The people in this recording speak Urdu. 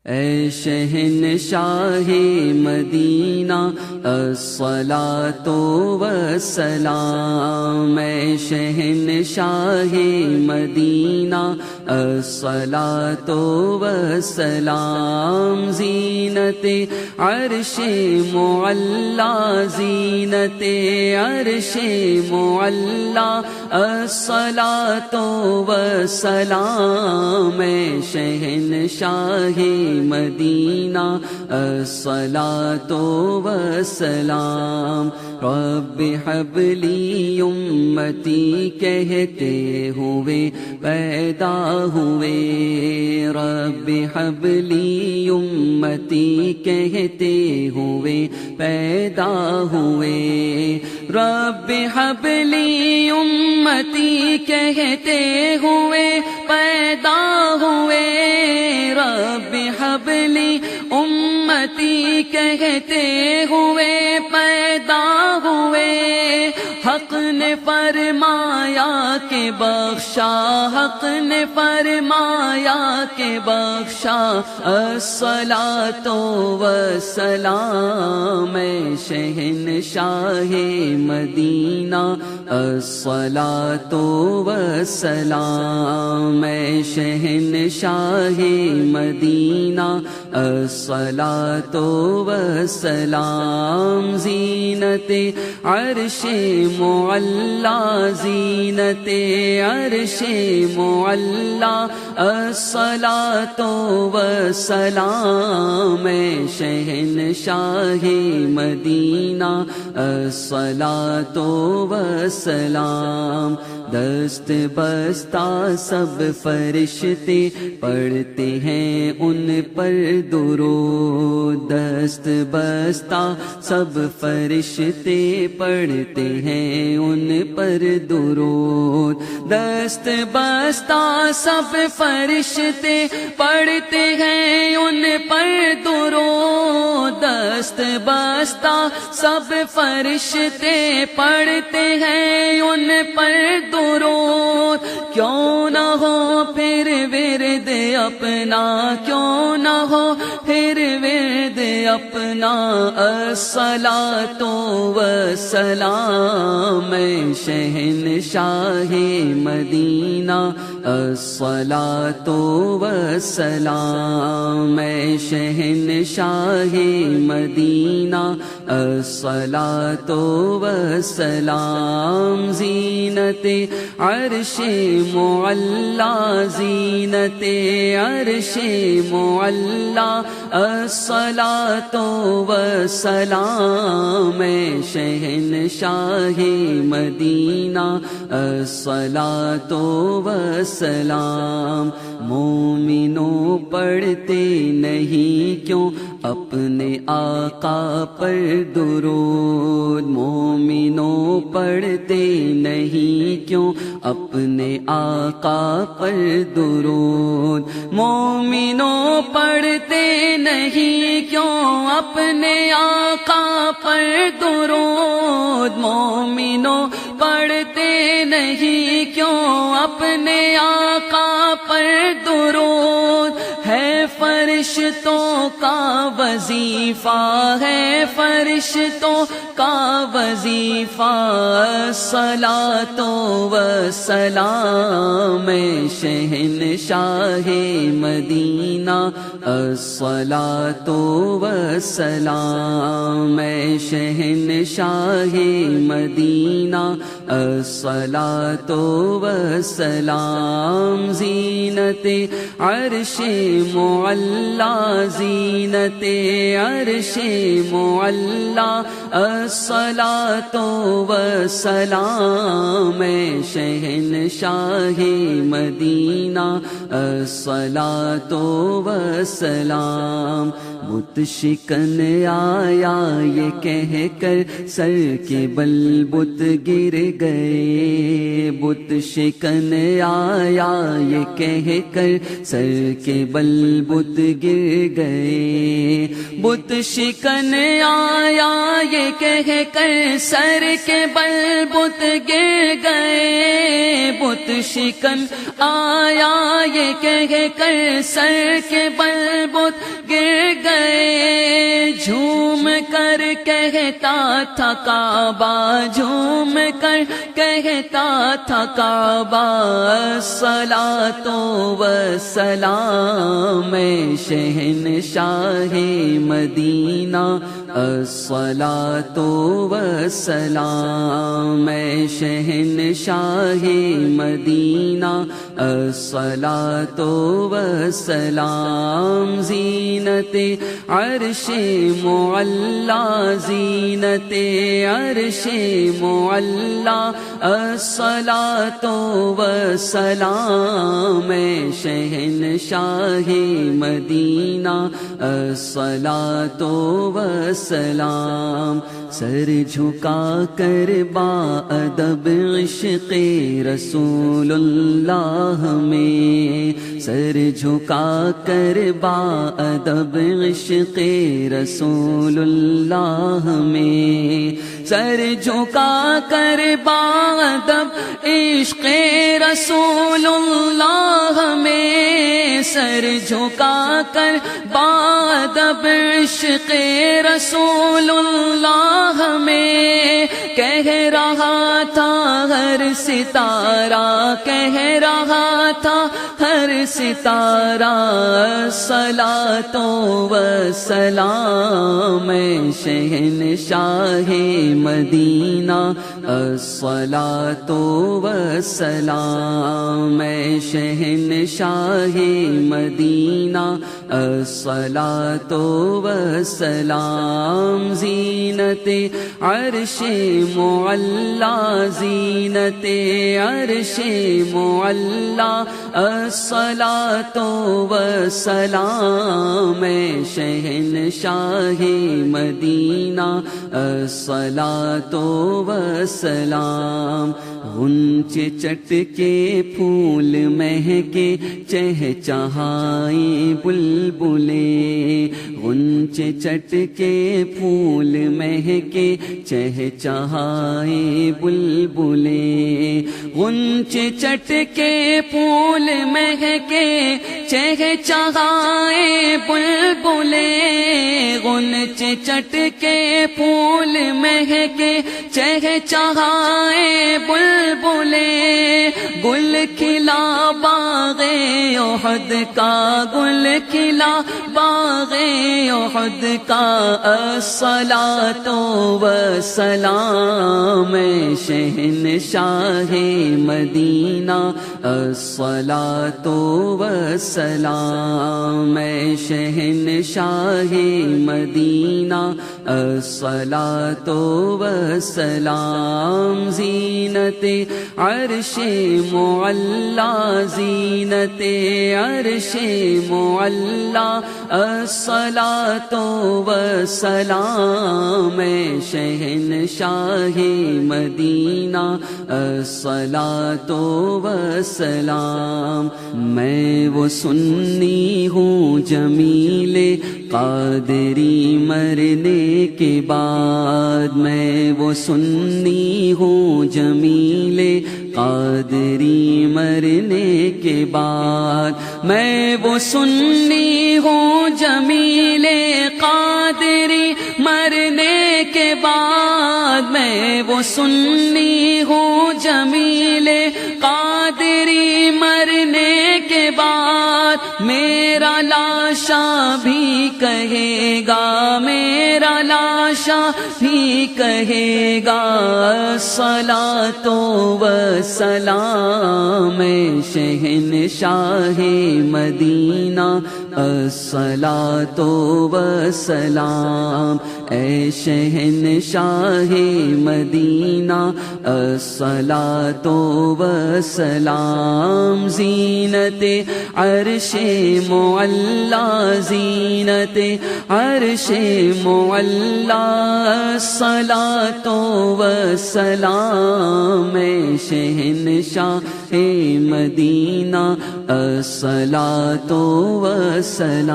اے شہنشاہ مدینہ الصلاۃ والسلام، اے شہنشاہ مدینہ الصلاۃ والسلام، زینت عرش معلا، زینت عرش معلا الصلاۃ والسلام، اے شہنشاہ مدینہ الصلاۃ والسلام، رب حب لی امتی کہتے ہوئے پیدا ہوئے، رب حب لی امتی کہتے ہوئے پیدا ہوئے، رب حب لی امتی کہتے ہوئے پیدا ہوئے، رب حب لی امتی کہتے ہوئے پیدا ہوئے، حق نے فرمایا کہ بخشا، حق نے فرمایا کہ بخشا، الصلاۃ والسلام، اے شہنشاہ مدینہ الصلاۃ والسلام، اے شہنشاہ مدینہ الصلاۃ والسلام، زینت عرش معلا، زینت عرش معلا الصلاۃ والسلام، اے شہنشاہ مدینہ الصلاۃ والسلام، دست بستہ سب فرشتے پڑھتے ہیں ان پر درود، دست بستہ سب فرشتے پڑھتے ہیں ان پر درود، دست بستہ سب فرشتے پڑھتے ہیں ان پر درود، دست بستہ سب فرشتے پڑھتے ہیں ان پر درود، کیوں نہ ہو پھر ورد اپنا، کیوں نہ ہو پھر ورد اپنا، الصلاۃ والسلام، اے شہنشاہ مدینہ الصلاۃ والسلام، اے شہنشاہ مدینہ الصلاۃ والسلام، زینت عرش معلا، زینت عرش معلا الصلاۃ والسلام، اے شہنشاہ مدینہ الصلاۃ والسلام، مومنوں پڑھتے نہیں کیوں اپنے آقا پر درود، مومنوں پڑھتے نہیں کیوں اپنے آقا پر درود، مومنوں پڑھتے نہیں کیوں اپنے آقا پر درود، مومنوں پڑھتے نہیں کیوں اپنے آقا پر درود، ہے فرشتوں کا وظیفہ، ہے فرشتوں کا وظیفہ، الصلاۃ والسلام، اے شہنشاہ مدینہ الصلاۃ والسلام، اے شہنشاہ مدینہ الصلاۃ والسلام، زینت عرش معلا، زینت عرش معلا الصلاۃ والسلام، اے شہنشاہ مدینہ الصلاۃ والسلام، بت شکن آیا یہ کہہ کر سر کے بل بت گر گئے، بت شکن آیا یہ کہہ کر سر کے بل بت گر گئے، بت شکن آیا یہ کہہ کر سر کے بل بت گر گئے، بت شکن آیا یہ کہہ کر سر کے بل بت گر گئے، جھوم کر کہتا تھا کعبہ، جھوم کر کہتا تھا کعبہ، الصلاۃ والسلام شہنشاہ مدینہ، الصلاۃ والسلام شہنشاہ مدینہ، الصلاۃ والسلام زینت عرش معلا، زینت عرش معلا، الصلاۃ والسلام شہنشاہ مدینہ، الصلاۃ والسلام، سر جھکا کر با ادب عشق رسول اللہ میں، سر جھکا کر با ادب عشق رسول اللہ میں، سر جھکا کر با ادب عشق رسول اللہ میں، سر جھکا کر با ادب عشق رسول اللہ میں، کہہ رہا تھا ہر ستارہ، کہہ رہا تھا ہر ستارہ، الصلاۃ والسلام شہنشاہ مدینہ، الصلاۃ والسلام شہنشاہ مدینہ، الصلاۃ والسلام زینت عرش معلا، زینت عرش معلا، الصلاۃ والسلام شہنشاہ مدینہ، الصلاۃ والسلام، غنچے چٹ کے پھول مہکے چہچہائیں بلبلیں، غنچے چٹ کے پھول مہکے چہچہائیں بلبلیں، غنچے چٹ کے پھول مہکے چہچہائیں بلبلیں، غنچے چٹ کے پھول مہکے چہچہائیں بلبلیں، گل کھلا باغ احد کا، گل کھلا باغ احد کا، الصلاۃ والسلام شہنشاہ مدینہ، الصلاۃ والسلام شہنشاہ مدینہ، الصلاۃ والسلام زینت عرش معلا، زینت عرش معلا، الصلاۃ والسلام شہنشاہ مدینہ، الصلاۃ والسلام، میں وہ سنی ہوں جمیل قادری مرنے کے بعد، میں وہ سنی ہوں جمیل قادری مرنے کے بعد، میں وہ سنی ہوں جمیل قادری مرنے کے بعد، میں وہ سنی ہوں جمیل قادری مرنے کے بعد، میرا لاشا بھی کہے گا، میرا لاشا بھی کہے گا، الصلاۃ والسلام شہنشاہ مدینہ، الصلاۃ والسلام اے شہنشاہ مدینہ، الصلاۃ والسلام زینت عرش معلا، زینت عرش معلا، الصلاۃ والسلام شہنشاہ مدینہ الصلاۃ والسلام.